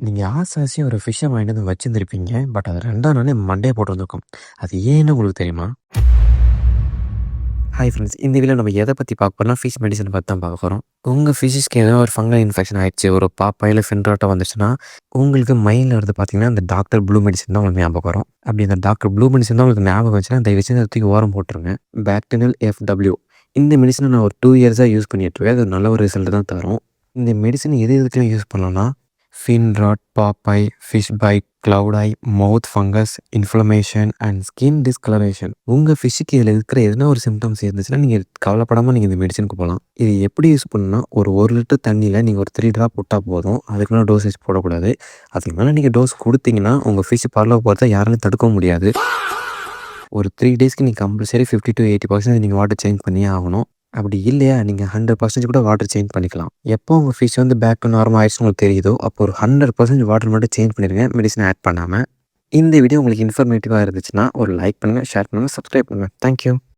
நீங்கள் ஆசை ஒரு ஃபிஷ்ஷை வாங்கிட்டு வந்து வச்சுருந்துருப்பீங்க. பட் அது 2ஆம் நாளே மண்டையை போட்டு வந்திருக்கும். அது ஏன்னு உங்களுக்கு தெரியுமா? ஹாய் ஃப்ரெண்ட்ஸ், இந்த வீடியோவில் நம்ம எதை பற்றி பார்க்க போகிறோம்னா ஃபிஷ் மெடிசன் பற்றி தான் பார்க்க போகிறோம். உங்கள் ஃபிஷ்ஷஸ்க்கு ஏதோ ஒரு ஃபங்கல் இன்ஃபெக்ஷன் ஆகிடுச்சு, ஒரு பாப்பா இல்லை ஃபின்ராட்டோ வந்துச்சுன்னா உங்களுக்கு மைண்டில் வருது பார்த்தீங்கன்னா அந்த டாக்டர் ப்ளூ மெடிசன் தான் உங்களுக்கு ஞாபகம் வரும். அப்படி அந்த டாக்டர் ப்ளூ மெடிசன் தான் உங்களுக்கு ஞாபகம் வச்சுன்னா தயவுசெய்து அதை தூக்கி ஓரம் போட்டுருங்க. பேக்டீரியல் FW இந்த மெடிசனை நான் ஒரு 2 இயர்ஸாக யூஸ் பண்ணிட்டுருக்கேன். அது நல்ல ஒரு ரிசல்ட் தான் தரும். இந்த மெடிசன் எது எதுக்கெல்லாம் யூஸ் பண்ணலாம்னா ஃபின் ராட், பாப்பை, fish bite, cloud eye, mouth fungus, inflammation and skin discoloration. உங்கள் ஃபிஷ்ஷுக்கு இதில் இருக்கிற எதனா ஒரு சிம்டம்ஸ் இருந்துச்சுன்னா நீங்கள் கவலைப்படாமல் நீங்கள் இந்த மெடிசனுக்கு போகலாம். இது எப்படி யூஸ் பண்ணணும்னா ஒரு லிட்டர் தண்ணியில் நீங்கள் ஒரு 3 ட்ராப் போட்டால் போதும். அதுக்கு மேலே டோசேஜ் போடக்கூடாது. அதுக்கு மேலே நீங்கள் டோஸ் கொடுத்தீங்கன்னா உங்கள் ஃபிஷ் பரலோக போகிறத யாராலும் தடுக்கவும் முடியாது. ஒரு 3 டேஸ்க்கு நீங்கள் கம்பல்சரி 50 to 80% நீங்கள் வாட்டர் சேஞ்ச் பண்ணியே ஆகணும். அப்படி இல்லையா நீங்கள் 100% கூட வாட்டர் சேஞ்ச் பண்ணிக்கலாம். எப்போ உங்கள் ஃபிஷ் வந்து பேக் டு நார்மல் ஆயிடுச்சு உங்களுக்கு தெரியுதோ அப்போ ஒரு 100% வாட்டர் மட்டும் சேஞ்ச் பண்ணிடுங்க, மெடிசன் ஆட் பண்ணாமல். இந்த வீடியோ உங்களுக்கு இன்ஃபர்மேட்டிவாக இருந்துச்சுன்னா ஒரு லைக் பண்ணுங்கள், ஷேர் பண்ணுங்கள், சப்ஸ்கிரைப் பண்ணுங்கள். தேங்க்யூ.